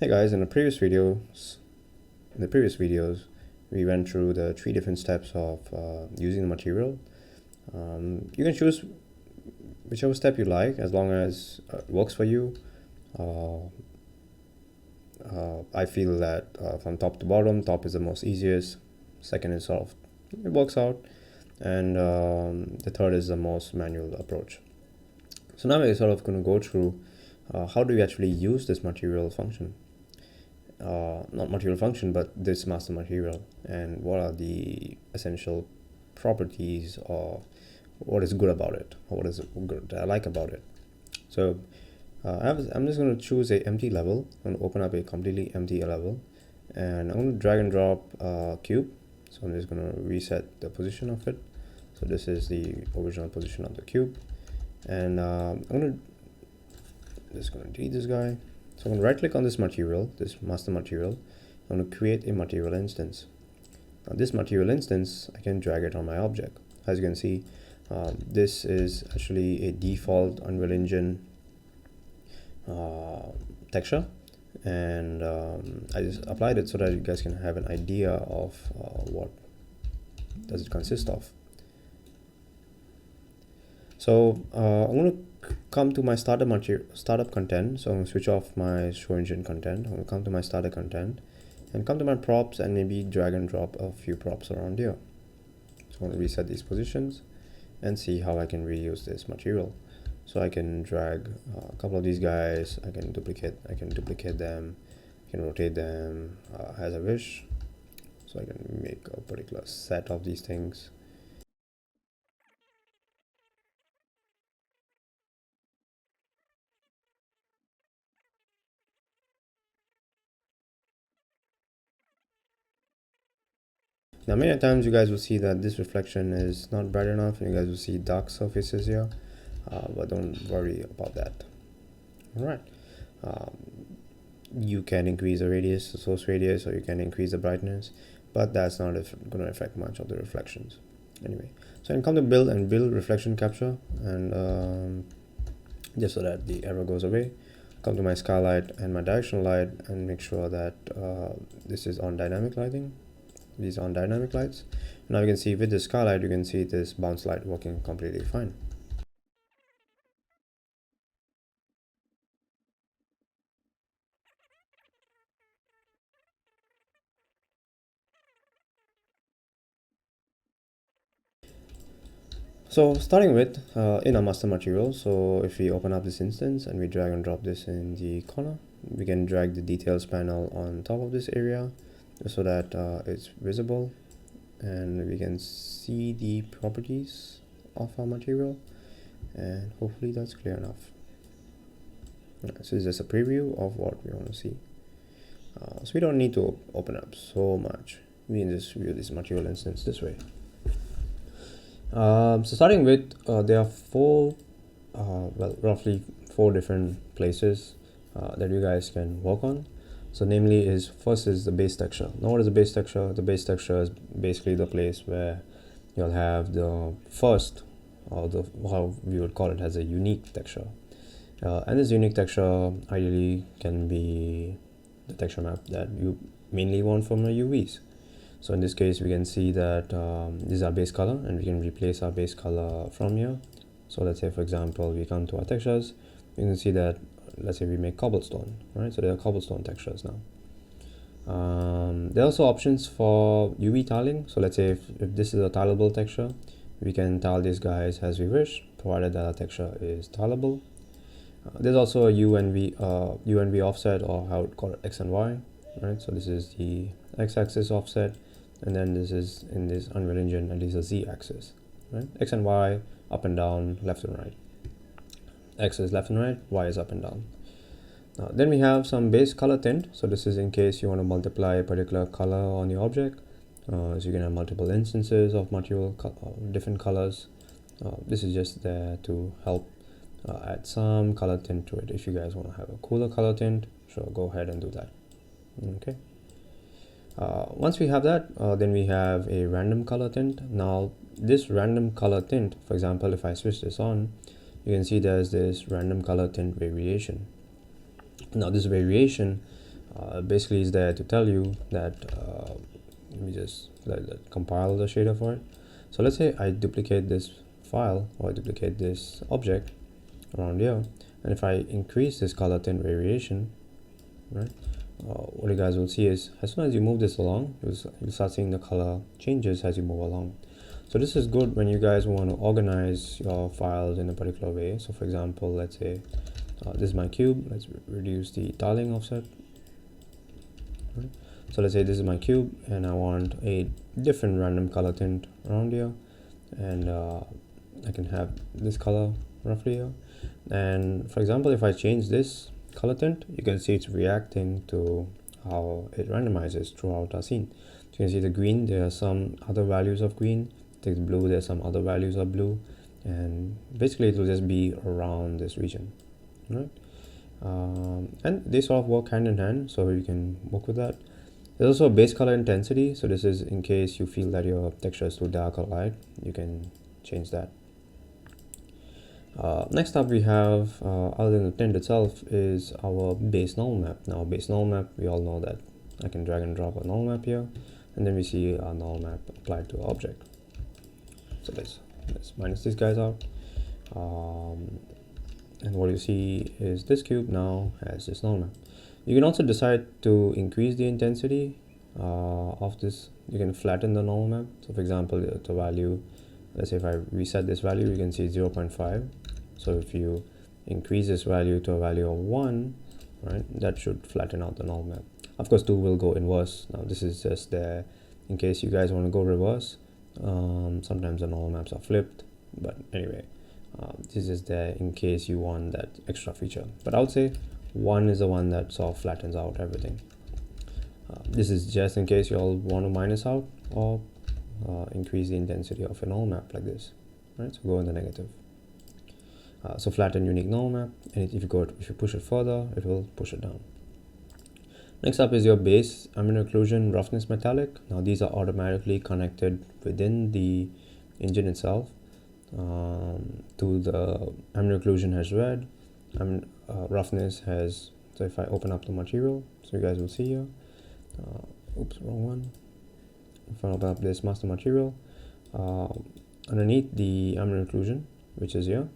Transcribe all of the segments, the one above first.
Hey guys, in the previous videos, we went through the 3 different steps of using the material. You can choose whichever step you like, as long as it works for you. I feel that from top to bottom, top is the most easiest. Second is sort of it works out, and the third is the most manual approach. So now we're sort of going to go through how do we actually use this material function. Not material function, but this master material, and what are the essential properties, or what is good about it, or what is good that I like about it. So I'm just going to choose a empty level. I'm going to open up a completely empty level, and I'm going to drag and drop cube. So I'm just going to reset the position of it. So this is the original position of the cube, and I'm going to delete this guy. So I'm going to right click on this material, this master material. I'm going to create a material instance. Now this material instance, I can drag it on my object. As you can see, this is actually a default Unreal Engine texture, and I just applied it so that you guys can have an idea of what does it consist of. So I'm going to come to my startup content. So I'm going to switch off my show engine content. I'm going to come to my starter content and come to my props and maybe drag and drop a few props around here. So I'm going to reset these positions and see how I can reuse this material. So I can drag a couple of these guys. I can duplicate them. I can rotate them as I wish. So I can make a particular set of these things. Now many times you guys will see that this reflection is not bright enough, and you guys will see dark surfaces here, but don't worry about that. Alright, you can increase the radius, the source radius, or you can increase the brightness, but that's not going to affect much of the reflections. Anyway, so I can come to build and build reflection capture, and just so that the error goes away, come to my skylight and my directional light and make sure that this is on dynamic lighting. These on dynamic lights. Now you can see with the skylight, you can see this bounce light working completely fine. So starting with in our master material, so if we open up this instance and we drag and drop this in the corner, we can drag the details panel on top of this area so that it's visible, and we can see the properties of our material, and hopefully that's clear enough. So this is just a preview of what we want to see. So we don't need to open up so much. We can just view this material instance this way. So starting with, there are roughly 4 different places that you guys can work on. So namely first is the base texture. Now what is the base texture? The base texture is basically the place where you'll have the first, or how we would call it, as a unique texture. And this unique texture ideally can be the texture map that you mainly want from your UVs. So in this case, we can see that this is our base color, and we can replace our base color from here. So let's say, for example, we come to our textures. You can see that, let's say we make cobblestone, right? So there are cobblestone textures now. There are also options for UV tiling. So let's say if this is a tileable texture, we can tile these guys as we wish, provided that our texture is tileable. There's also a UNV offset, or how would call it, X and Y, right? So this is the X-axis offset, and then this is in this Unreal Engine, and this is a Z-axis, right? X and Y, up and down, left and right. X is left and right, Y is up and down. Then we have some base color tint. So this is in case you want to multiply a particular color on your object. So you can have multiple instances of different colors. This is just there to help add some color tint to it. If you guys want to have a cooler color tint, sure, go ahead and do that. Okay. Once we have that, then we have a random color tint. Now this random color tint, for example, if I switch this on, you can see there's this random color tint variation. Now this variation Basically is there to tell you that let me just compile the shader for it. So let's say I duplicate this file, or I duplicate this object around here, and if I increase this color tint variation, right, what you guys will see is as soon as you move this along, you'll start seeing the color changes as you move along. So this is good when you guys want to organize your files in a particular way. So for example, let's say this is my cube. Let's reduce the tiling offset. Right. So let's say this is my cube and I want a different random color tint around here, and I can have this color roughly here. And for example, if I change this color tint, you can see it's reacting to how it randomizes throughout our scene. So you can see the green, there are some other values of green. Take the blue, there's some other values of blue, and basically it will just be around this region, right? And they sort of work hand in hand, so you can work with that. There's also a base color intensity, so this is in case you feel that your texture is too dark or light, you can change that. Next up we have, other than the tint itself, is our base null map. Now base null map, we all know that I can drag and drop a null map here, and then we see our null map applied to our object. So let's minus these guys out. And what you see is this cube now has this null map. You can also decide to increase the intensity of this. You can flatten the null map. So for example, the value, let's say if I reset this value, you can see 0.5. So if you increase this value to a value of 1, right, that should flatten out the null map. Of course, 2 will go inverse. Now this is just there in case you guys want to go reverse. Sometimes the null maps are flipped, but anyway, this is there in case you want that extra feature. But I would say 1 is the one that sort of flattens out everything. This is just in case you all want to minus out or increase the intensity of a null map like this, right? So go in the negative. So flatten unique null map, and if you push it further, it will push it down. Next up is your base ambient occlusion, roughness, metallic. Now these are automatically connected within the engine itself. To the ambient occlusion has red, and roughness has, so if I open up the material, so you guys will see here, oops, wrong one. If I open up this master material, underneath the ambient occlusion, which is here,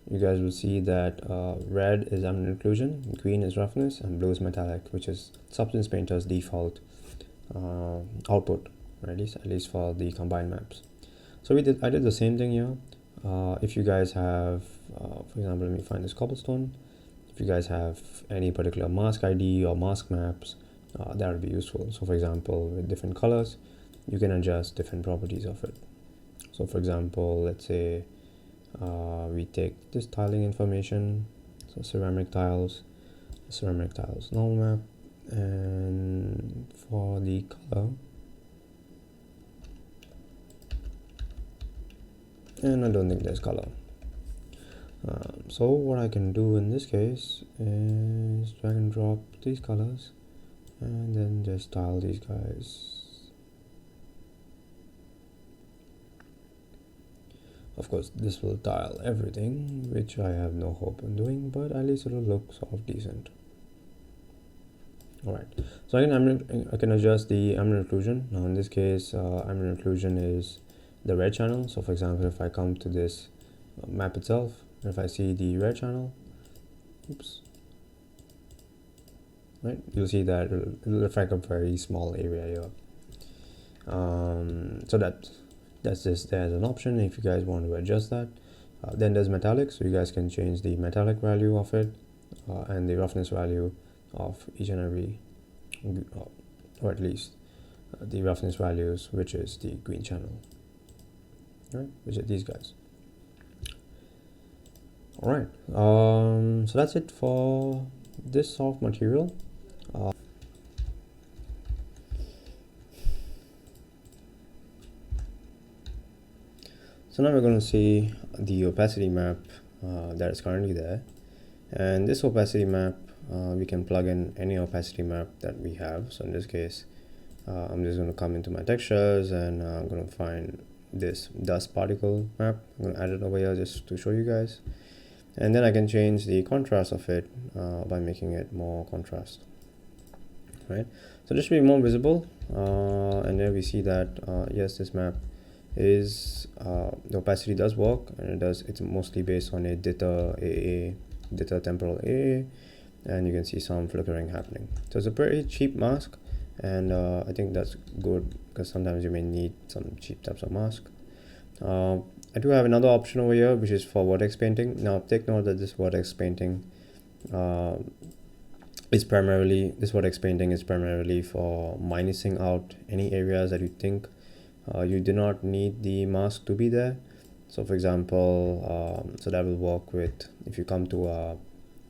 you guys will see that red is ambient occlusion, green is roughness, and blue is metallic, which is Substance Painter's default output, right? At least for the combined maps. So I did the same thing here. If you guys have, for example, let me find this cobblestone. If you guys have any particular mask ID or mask maps, that would be useful. So for example, with different colors, you can adjust different properties of it. So for example, let's say we take this tiling information, so ceramic tiles null map, and for the color, and I don't think there's color. So what I can do in this case is drag and drop these colors and then just tile these guys. Of course, this will tile everything, which I have no hope in doing, but at least it will look sort of decent. Alright, so I can adjust the ambient occlusion. Now in this case, ambient occlusion is the red channel. So for example, if I come to this map itself, if I see the red channel, oops, right, you'll see that it'll affect a very small area here. So that's just there as an option if you guys want to adjust that. Then there's metallic, so you guys can change the metallic value of it and the roughness value of each and every, or at least the roughness values, which is the green channel, right, which are these guys. All right, so that's it for this soft material. So now we're going to see the opacity map that is currently there, and this opacity map we can plug in any opacity map that we have. So in this case, I'm just going to come into my textures and I'm going to find this dust particle map. I'm going to add it over here just to show you guys, and then I can change the contrast of it by making it more contrast. right? So just to be more visible, and there we see that yes, this map is the opacity does work, and it's mostly based on a dither temporal AA, and you can see some flickering happening. So it's a pretty cheap mask, and I think that's good because sometimes you may need some cheap types of mask. I do have another option over here, which is for WhatX Painting. Now take note that this WhatX Painting WhatX Painting is primarily for minusing out any areas that you think you do not need the mask to be there. So for example, so that will work with if you come to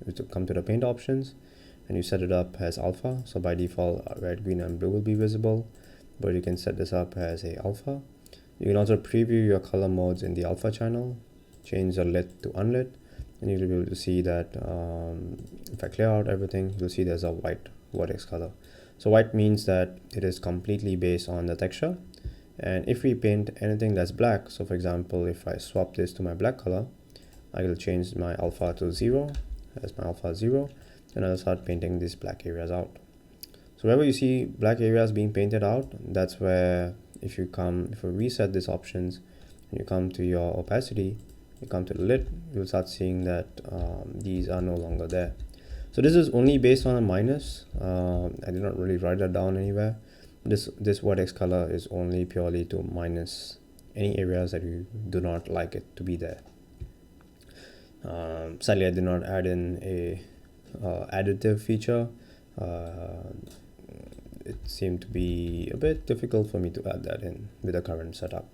the paint options and you set it up as alpha. So by default, red, green, and blue will be visible, but you can set this up as a alpha. You can also preview your color modes in the alpha channel, change the lit to unlit, and you'll be able to see that if I clear out everything, you'll see there's a white Vortex color. So white means that it is completely based on the texture. And if we paint anything that's black, so for example, if I swap this to my black color, I will change my alpha to 0, as my alpha 0, and I'll start painting these black areas out. So wherever you see black areas being painted out, that's where if you reset these options, and you come to your opacity, you come to the lit, you'll start seeing that these are no longer there. So this is only based on a minus. I did not really write that down anywhere. This WhatX color is only purely to minus any areas that you do not like it to be there. Sadly, I did not add in a additive feature. It seemed to be a bit difficult for me to add that in with the current setup.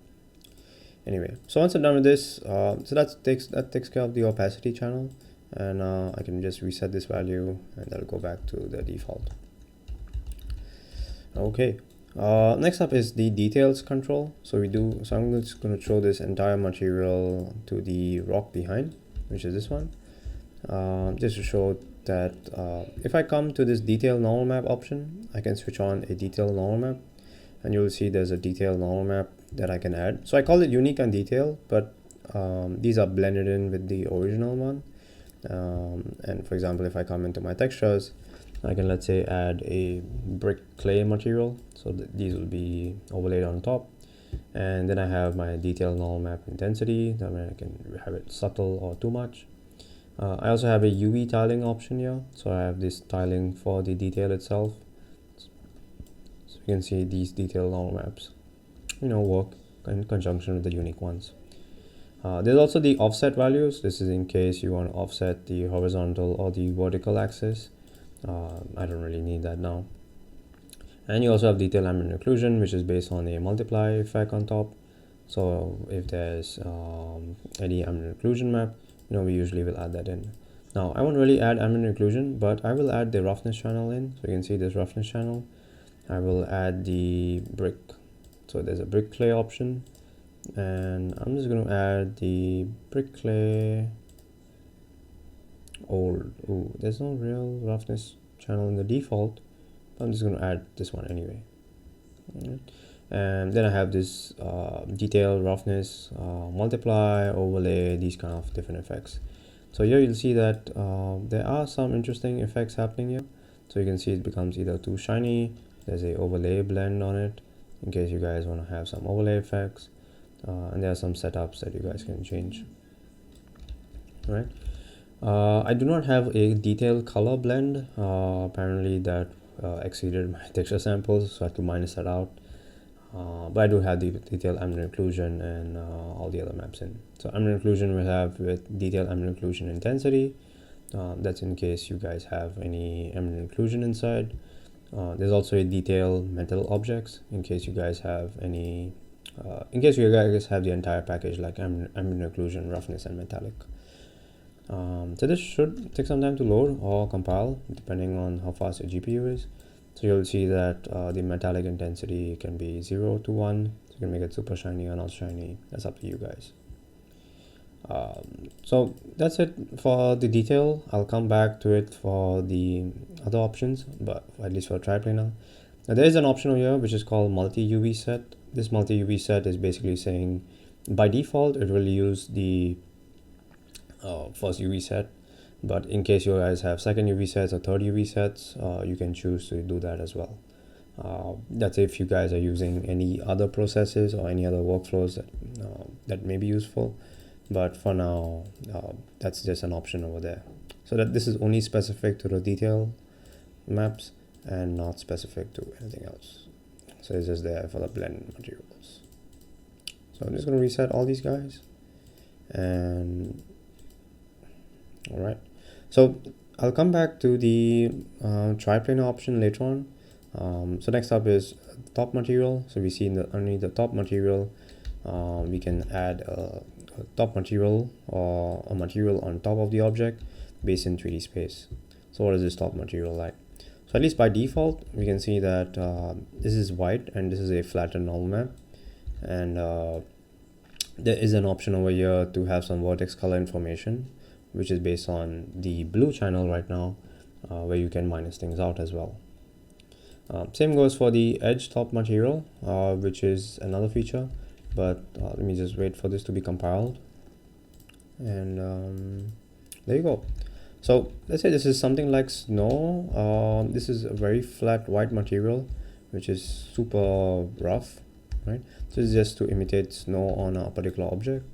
Anyway, so once I'm done with this, so that takes care of the opacity channel, and I can just reset this value, and that'll go back to the default. Okay, next up is the details control. So I'm just going to throw this entire material to the rock behind, which is this one, just to show that if I come to this detail normal map option, I can switch on a detail normal map, and you'll see there's a detail normal map that I can add. So I call it unique and detail, but these are blended in with the original one. And for example, if I come into my textures, I can, let's say, add a brick clay material, so that these will be overlaid on top. And then I have my detail normal map intensity, that way I can have it subtle or too much. I also have a UV tiling option here, so I have this tiling for the detail itself. So you can see these detail normal maps, work in conjunction with the unique ones. There's also the offset values. This is in case you want to offset the horizontal or the vertical axis. I don't really need that now. And you also have detail ambient occlusion, which is based on a multiply effect on top. So if there's any ambient occlusion map, we usually will add that in. Now I won't really add ambient occlusion, but I will add the roughness channel in. So you can see this roughness channel. I will add the brick. So there's a brick clay option, and I'm just going to add the brick clay old. Ooh, there's no real roughness channel in the default, but I'm just going to add this one anyway. Right. And then I have this detail, roughness, multiply, overlay, these kind of different effects. So here you'll see that there are some interesting effects happening here. So you can see it becomes either too shiny, there's a overlay blend on it, in case you guys want to have some overlay effects. And there are some setups that you guys can change. All right. I do not have a detailed color blend. Apparently that exceeded my texture samples, so I have to minus that out. But I do have the detail ambient occlusion and all the other maps in. So ambient occlusion we have with detail ambient occlusion intensity. That's in case you guys have any ambient occlusion inside. There's also a detail metal objects in case you guys have any. In case you guys have the entire package like ambient occlusion, roughness, and metallic. So this should take some time to load or compile depending on how fast your GPU is. So you'll see that the metallic intensity can be 0 to 1. So you can make it super shiny or not shiny. That's up to you guys. So that's it for the detail. I'll come back to it for the other options, but at least for Triplane now. Now there is an option over here which is called multi-UV set. This multi-UV set is basically saying by default it will use the first UV set, but in case you guys have second UV sets or third UV sets, you can choose to do that as well. That's if you guys are using any other processes or any other workflows that may be useful, but for now that's just an option over there. So that this is only specific to the detail maps and not specific to anything else. So it's just there for the blend materials. So I'm just going to reset all these guys, and all right, so I'll come back to the triplane option later on. So next up is top material. So we see underneath the top material, we can add a top material or a material on top of the object based in 3D space. So what is this top material like? So at least by default, we can see that this is white and this is a flattened normal map, and there is an option over here to have some vertex color information, which is based on the blue channel right now, where you can minus things out as well. Same goes for the edge top material, which is another feature, but let me just wait for this to be compiled, and there you go. So let's say this is something like snow. This is a very flat white material, which is super rough, right? So it's just to imitate snow on a particular object.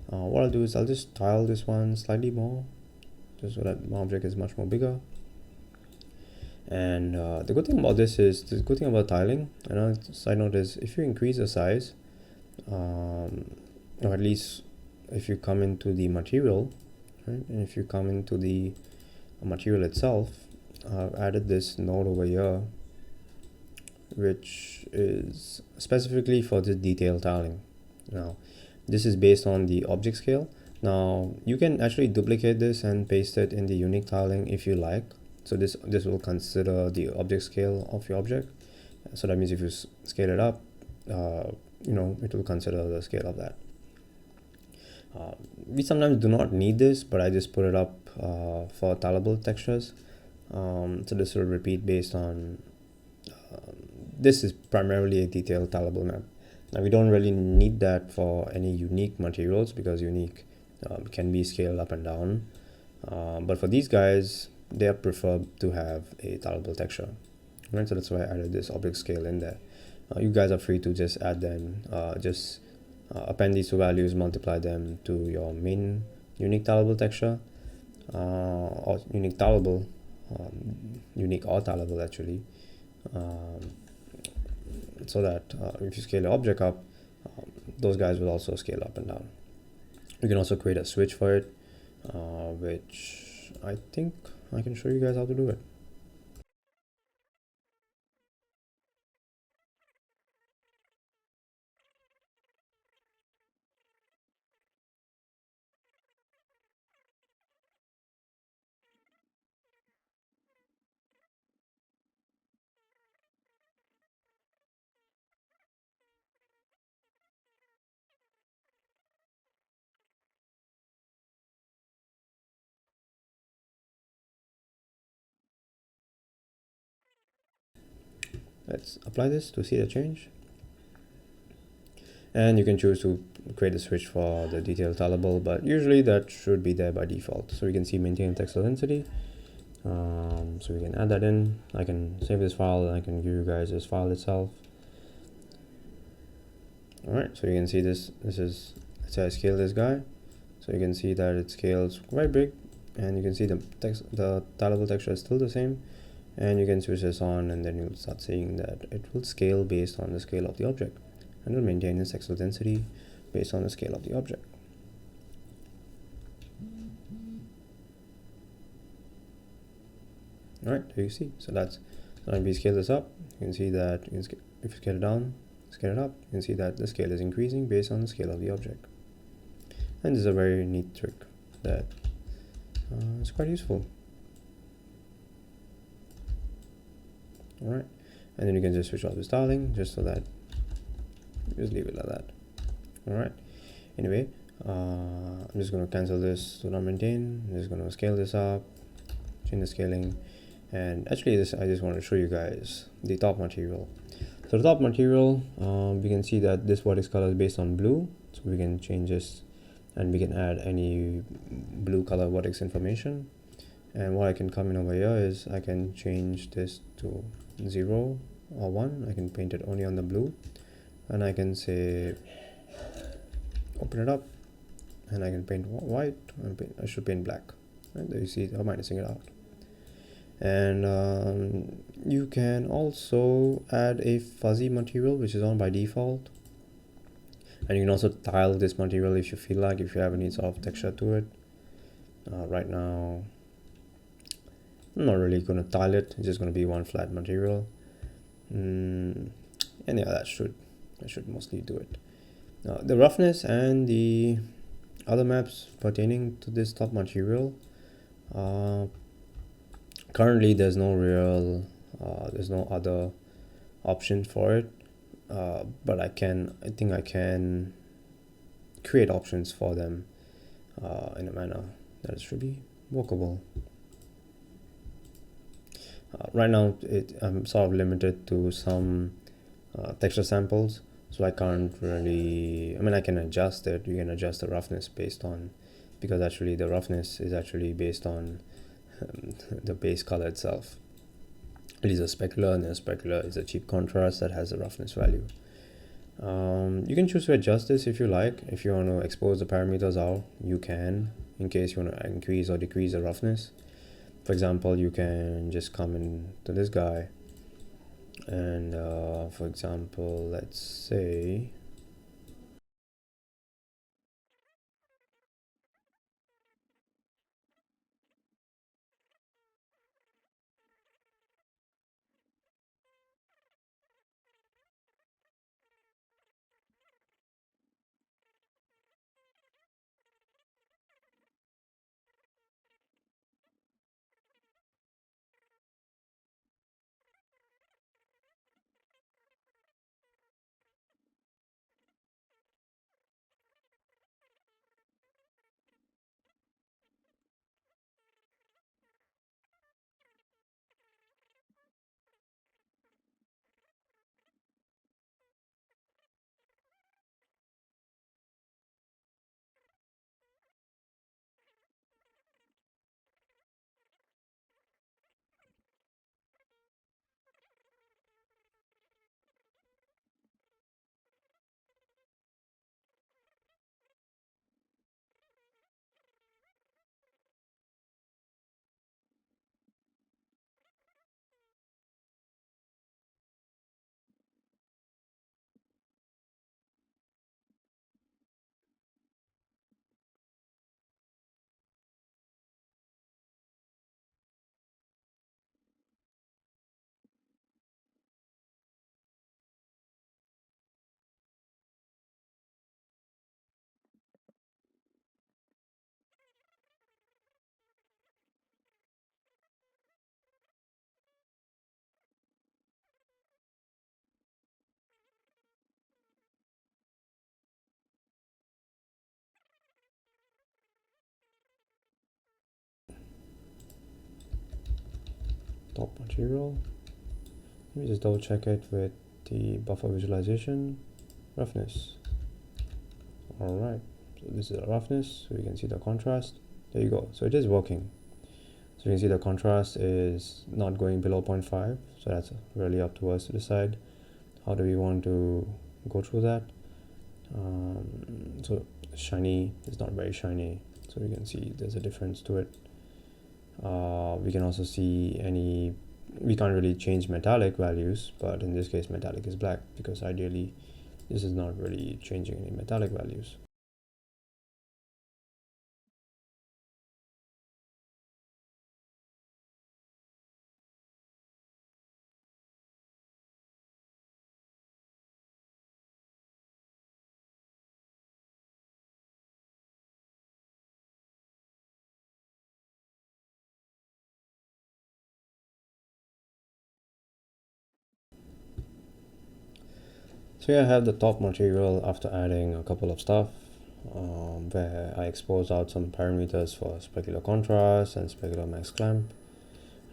What I'll do is I'll just tile this one slightly more, just so that my object is much more bigger. And the good thing about this is, the good thing about tiling, another side note is, if you increase the size, or at least if you come into the material, right, and if you come into the material itself, I've added this node over here, which is specifically for the detail tiling. Now this is based on the object scale. Now you can actually duplicate this and paste it in the unique tiling if you like. So this will consider the object scale of your object. So that means if you scale it up, it will consider the scale of that. We sometimes do not need this, but I just put it up for tileable textures. So this will repeat based on, this is primarily a detailed tileable map. Now we don't really need that for any unique materials, because unique can be scaled up and down. But for these guys, they prefer to have a tileable texture, right? So that's why I added this object scale in there. You guys are free to just add them, append these two values, multiply them to your main unique tileable texture, or unique tileable, unique or tileable actually, so that if you scale your object up, those guys will also scale up and down. You can also create a switch for it, which I think I can show you guys how to do it. Let's apply this to see the change. And you can choose to create a switch for the detailed tileable, but usually that should be there by default. So we can see maintain textile density. So we can add that in. I can save this file and I can give you guys this file itself. Alright, so you can see this is, let's say I scale this guy. So you can see that it scales quite big, and you can see the tileable texture is still the same. And you can switch this on, and then you'll start seeing that it will scale based on the scale of the object, and will maintain its textile density based on the scale of the object. Alright, there you see. So that's, so if we scale this up, you can see that if you scale it down, scale it up, you can see that the scale is increasing based on the scale of the object. And this is a very neat trick that is quite useful. Alright, and then you can just switch off the styling, just so that, just leave it like that. Alright, anyway, I'm just going to cancel this to not maintain. I'm just going to scale this up, change the scaling, and actually this, I just want to show you guys the top material. So the top material, we can see that this Vortex color is based on blue, so we can change this, and we can add any blue color vertex information. And what I can come in over here is I can change this to 0 or 1. I can paint it only on the blue, and I can say open it up, and I can paint white, and I should paint black. Right there you see I'm minusing it out. And you can also add a fuzzy material, which is on by default, and you can also tile this material if you feel like, if you have any sort of texture to it. Right now I'm not really going to tile it, it's just going to be one flat material. And yeah, that should mostly do it. The roughness and the other maps pertaining to this top material, currently there's no other option for it, but I think I can create options for them in a manner that should be workable. Right now I'm sort of limited to some texture samples, so I can't really, I mean I can adjust it. You can adjust the roughness based on, because actually the roughness is actually based on the base color itself. It is a specular, and a specular is a cheap contrast that has a roughness value. You can choose to adjust this if you like. If you want to expose the parameters out, you can, in case you want to increase or decrease the roughness. For example, you can just come into this guy, and for example, let's say top material. Let me just double check it with the buffer visualization. Roughness. Alright, so this is a roughness, so you can see the contrast. There you go, so it is working. So you can see the contrast is not going below 0.5, so that's really up to us to decide how do we want to go through that. So shiny is not very shiny, so you can see there's a difference to it. We can also see we can't really change metallic values, but in this case metallic is black, because ideally this is not really changing any metallic values. So here I have the top material after adding a couple of stuff, where I exposed out some parameters for specular contrast and specular max clamp.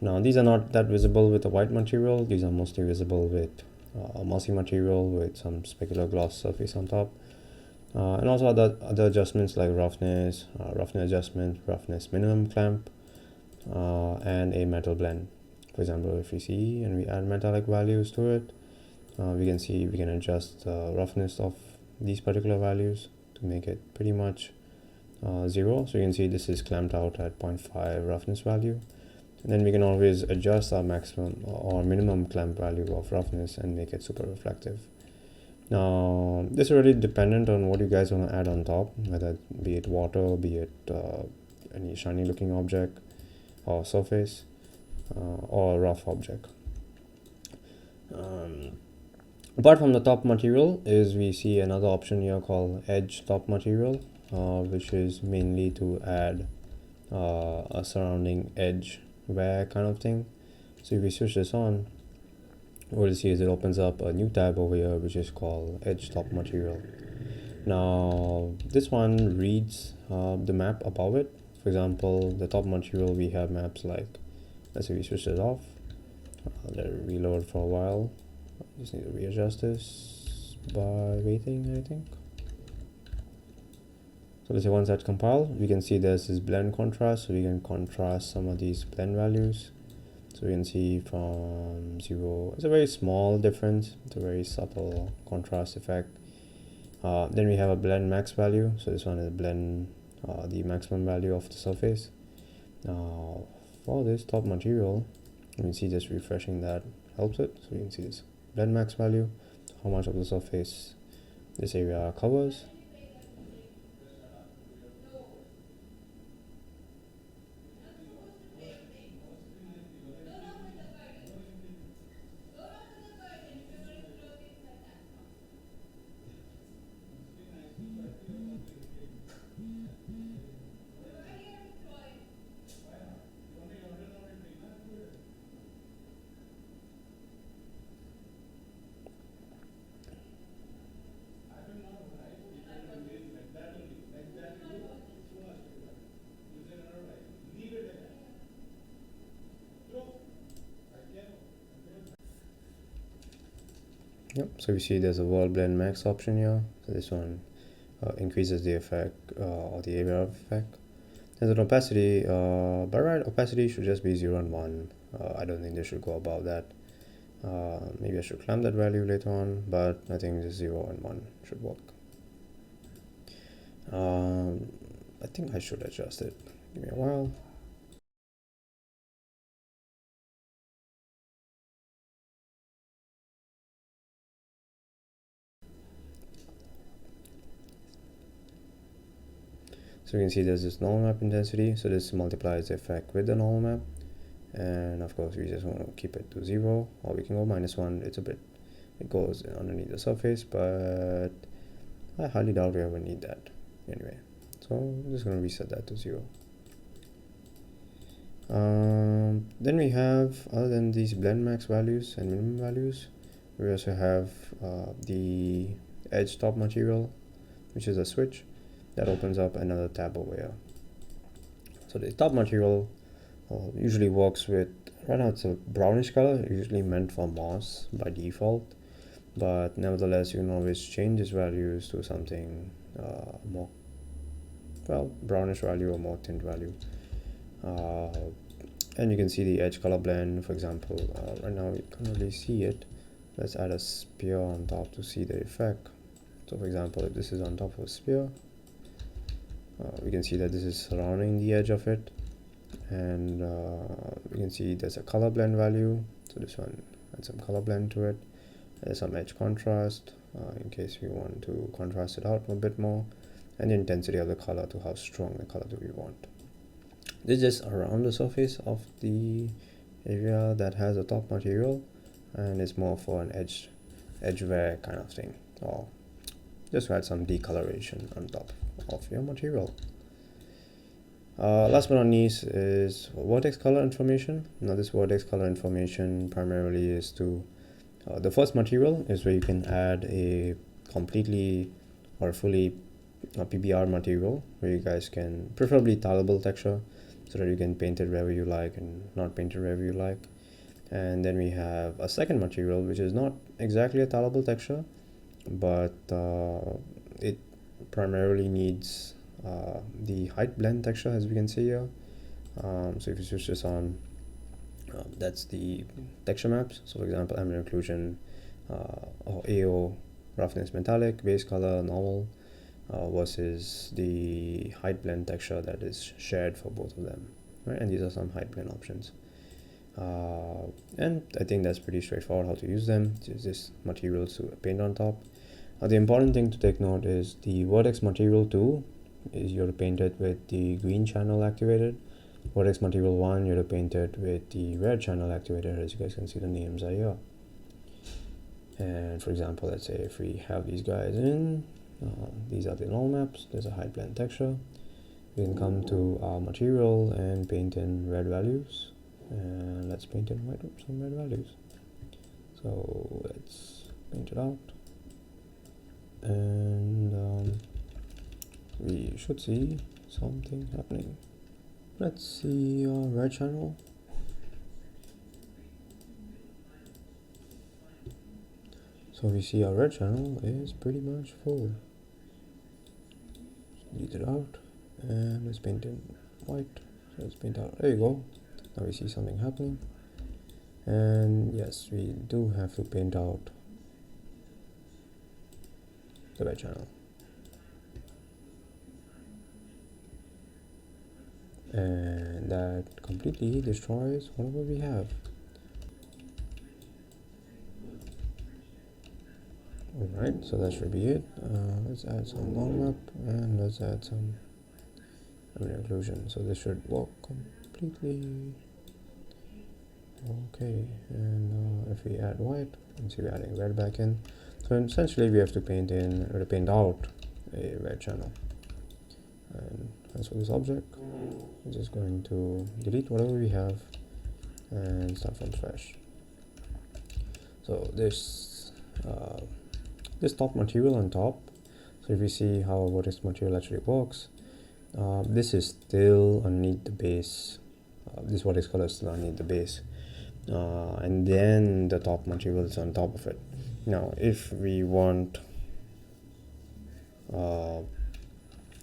Now these are not that visible with the white material, these are mostly visible with a mossy material with some specular gloss surface on top. And also other adjustments like roughness, roughness adjustment, roughness minimum clamp, and a metal blend. For example, if we see and we add metallic values to it, we can see we can adjust the roughness of these particular values to make it pretty much 0. So you can see this is clamped out at 0.5 roughness value. And then we can always adjust our maximum or minimum clamp value of roughness and make it super reflective. Now, this is really dependent on what you guys want to add on top, whether be it water, be it any shiny looking object or surface, or rough object. Apart from the top material is we see another option here called edge top material, which is mainly to add a surrounding edge wear kind of thing. So if we switch this on, what you'll see is it opens up a new tab over here which is called edge top material. Now this one reads the map above it. For example, the top material, we have maps like, let's say we switch it off, let it reload for a while. Just need to readjust this by waiting, I think. So let's say once that's compiled, we can see there's this blend contrast, so we can contrast some of these blend values. So we can see from 0, it's a very small difference, it's a very subtle contrast effect. Then we have a blend max value, so this one is blend the maximum value of the surface. Now for this top material, you can see just refreshing that helps it. So you can see this blend max value, how much of the surface this area covers. Yep, so we see there's a world blend max option here. So this one increases the effect or the area of effect. There's an opacity, by right, opacity should just be 0 and 1. I don't think they should go above that. Maybe I should clamp that value later on, but I think just 0 and 1 should work. I think I should adjust it. Give me a while. So you can see there's this normal map intensity, so this multiplies the effect with the normal map, and of course we just want to keep it to 0, or we can go -1. It goes underneath the surface, but I highly doubt we ever need that anyway, so I'm just going to reset that to 0. Then we have, other than these blend max values and minimum values, we also have the edge top material, which is a switch that opens up another tab over here. So the top material usually works with, right now it's a brownish color, usually meant for moss by default, but nevertheless you can always change its values to something more, well, brownish value or more tint value. And you can see the edge color blend, for example. Right now you can't really see it. Let's add a spear on top to see the effect. So for example, if this is on top of a spear, we can see that this is surrounding the edge of it, and we can see there's a color blend value, so this one adds some color blend to it. There's some edge contrast in case we want to contrast it out a bit more, and the intensity of the color to how strong the color do we want. This is just around the surface of the area that has a top material, and it's more for an edge wear kind of thing, or just to add some decoloration on top of your material. Last but not least is Vortex Color information. Now this Vortex Color information primarily is to the first material is where you can add a completely or fully PBR material where you guys can, preferably tileable texture, so that you can paint it wherever you like and not paint it wherever you like. And then we have a second material which is not exactly a tileable texture, but it primarily needs the height blend texture, as we can see here. So if you switch this on, that's the texture maps. So for example, ambient occlusion, or AO, roughness, metallic, base color, normal, versus the height blend texture that is shared for both of them, right? And these are some height blend options. And I think that's pretty straightforward how to use them. Use this materials to paint on top. The important thing to take note is the Vertex material 2 is you have to paint it with the green channel activated. Vertex material 1, you have to paint it with the red channel activated. As you guys can see, the names are here. And for example, let's say if we have these guys in, these are the normal maps, there's a height blend texture. We can come to our material and paint in red values. And let's paint in white some red values. So let's paint it out. And we should see something happening. Let's see our red channel. So we see our red channel is pretty much full. Delete it out and let's paint in white. So let's paint out, there you go. Now we see something happening. And yes, we do have to paint out the red channel. And that completely destroys whatever we have. Alright, so that should be it. Let's add some non-map and let's add some occlusion. So this should work completely. Okay, and if we add white, and see we're adding red back in. So essentially we have to paint in, or paint out a red channel. And as for this object, we're just going to delete whatever we have and start from fresh. So this top material on top, so if we see how Vortex material actually works, this is still underneath the base. This Vortex color is still underneath the base, and then the top material is on top of it. Now if we want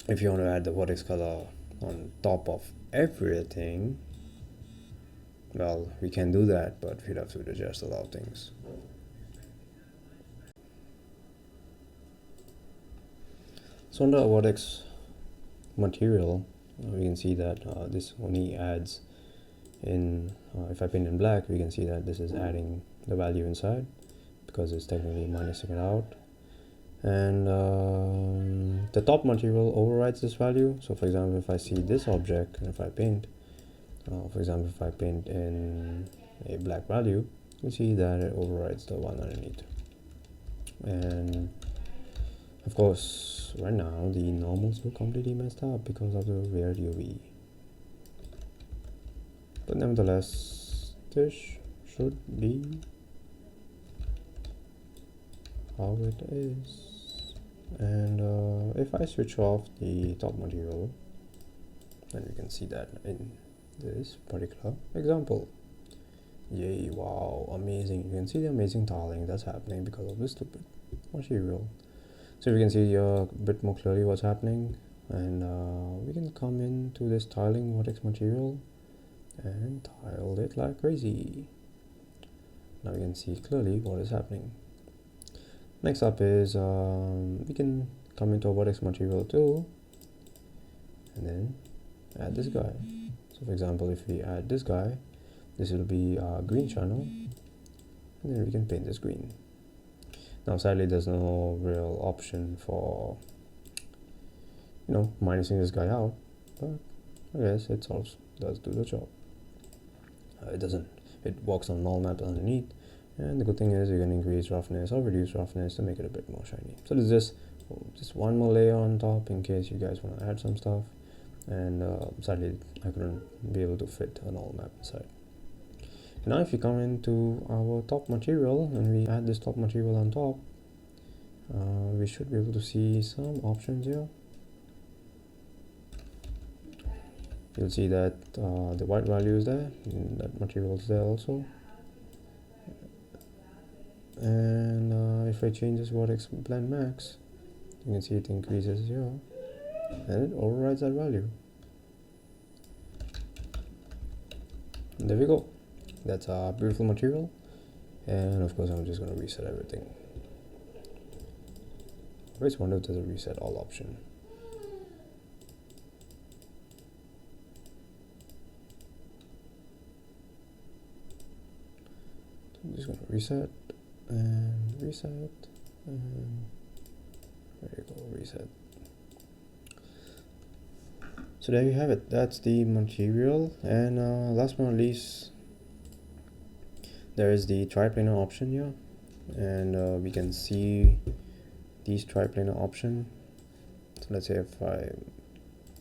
if you want to add the Vortex color on top of everything, well, we can do that, but we'd have to adjust a lot of things. So under our Vortex material, we can see that this only adds in, if I paint in black, we can see that this is adding the value inside because it's technically minusing it out. And the top material overrides this value. So for example, if I see this object and if I paint, for example, if I paint in a black value, you see that it overrides the one underneath. And of course, right now the normals look completely messed up because of the weird UV. But nevertheless, this should be how it is. And if I switch off the top material, then we can see that in this particular example. Yay, wow, amazing. You can see the amazing tiling that's happening because of this stupid material. So we can see a bit more clearly what's happening, and we can come into this tiling Vortex material and tile it like crazy. Now we can see clearly what is happening. Next up is we can come into a Vortex material tool and then add this guy. So for example, if we add this guy, this will be our green channel, and then we can paint this green. Now sadly there's no real option for, you know, minusing this guy out, but I guess it does do the job. It works on null maps underneath, and the good thing is you can increase roughness or reduce roughness to make it a bit more shiny. So there's just one more layer on top in case you guys want to add some stuff, and sadly I couldn't be able to fit a null map inside. Now if you come into our top material and we add this top material on top, we should be able to see some options here. You'll see that the white value is there, and that material is there also. And if I change this Vortex blend max, You can see it increases here and it overrides that value. And there we go. That's our beautiful material. And of course I'm just going to reset everything. I always wonder if there's a reset all option. So I'm just going to reset and reset and there you go, reset. So there you have it. That's the material. And last but not least, there is the triplanar option here, and we can see these triplanar option. So let's say if I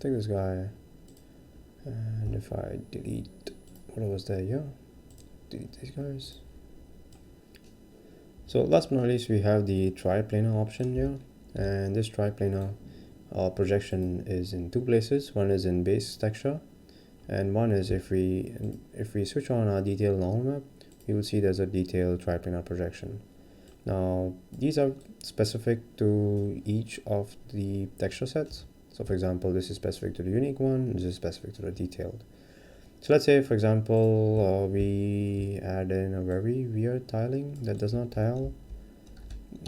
take this guy and if I delete what was there here, delete these guys. So last but not least, we have the triplanar option here, and this triplanar projection is in two places. One is in base texture, and one is if we switch on our detailed normal map, you will see there's a detailed triplanar projection. Now these are specific to each of the texture sets. So for example, this is specific to the unique one, this is specific to the detailed. So let's say for example we add in a very weird tiling that does not tile,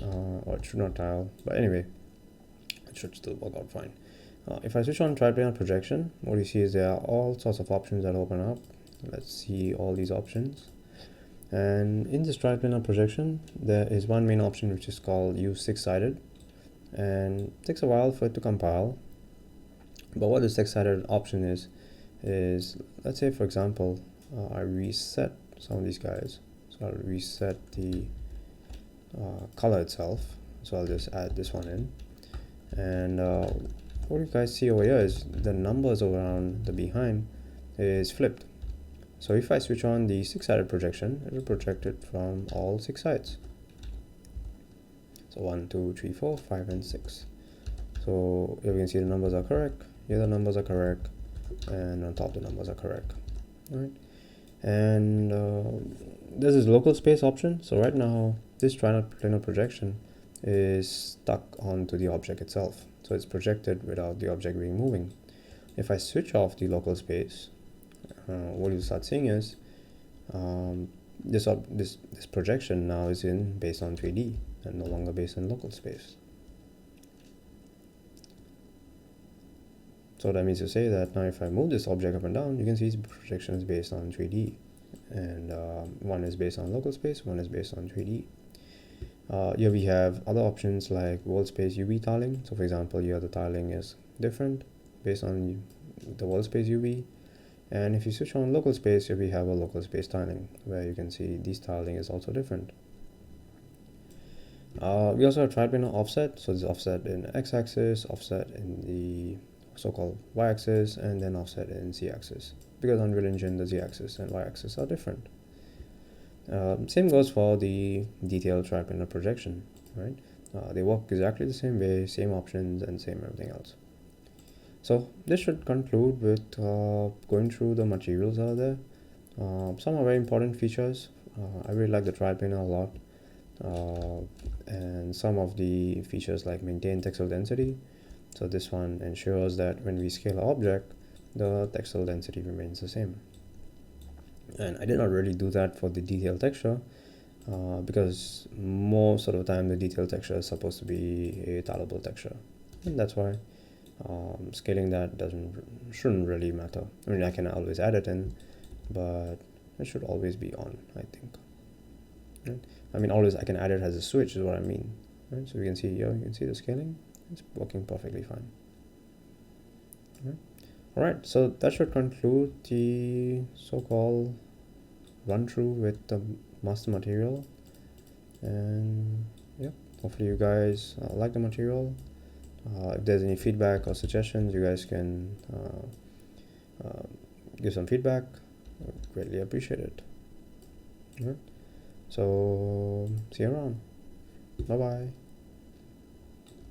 or it should not tile, but anyway, it should still work out fine. If I switch on triplanar projection, what you see is there are all sorts of options that open up. Let's see all these options. And in this triplanar projection, there is one main option which is called use six-sided, and it takes a while for it to compile. But what the six-sided option is let's say for example I reset some of these guys. So I'll reset the color itself. So I'll just add this one in, and what you guys see over here is the numbers around the behind is flipped. So if I switch on the six-sided projection, it will project it from all six sides. So 1, 2, 3, 4, 5, and 6. So here you can see the numbers are correct, here the numbers are correct, and on top the numbers are correct. Alright. And this is local space option. So right now this triplanar projection is stuck onto the object itself. So it's projected without the object being moving. If I switch off the local space, what you'll start seeing is this projection now is based on 3D and no longer based on local space. So that means to say that now if I move this object up and down, you can see the projection is based on 3D, and one is based on local space, one is based on 3D. Here we have other options like world space UV tiling. So for example, here the tiling is different based on the world space UV. And if you switch on local space, here we have a local space tiling where you can see this tiling is also different. We also have triplanar offset. So there's offset in x-axis, offset in the so-called y-axis, and then offset in z-axis. Because Unreal Engine, the z-axis and y-axis are different. Same goes for the detailed triplanar projection, right? They work exactly the same way, same options, and same everything else. So this should conclude with going through the materials out there. Some are very important features. I really like the triplanar a lot, and some of the features like maintain textile density. So this one ensures that when we scale an object, the textile density remains the same. And I did not really do that for the detailed texture because most of the time the detailed texture is supposed to be a tileable texture, and that's why scaling that shouldn't really matter. I mean, I can always add it in, but it should always be on, I think. Right? I mean, always I can add it as a switch is what I mean. Right? So you can see here, you can see the scaling. It's working perfectly fine. Alright, so that should conclude the so-called run-through with the master material. And yeah, hopefully you guys like the material. If there's any feedback or suggestions, you guys can give some feedback. I would greatly appreciate it. Alright, so see you around. Bye bye.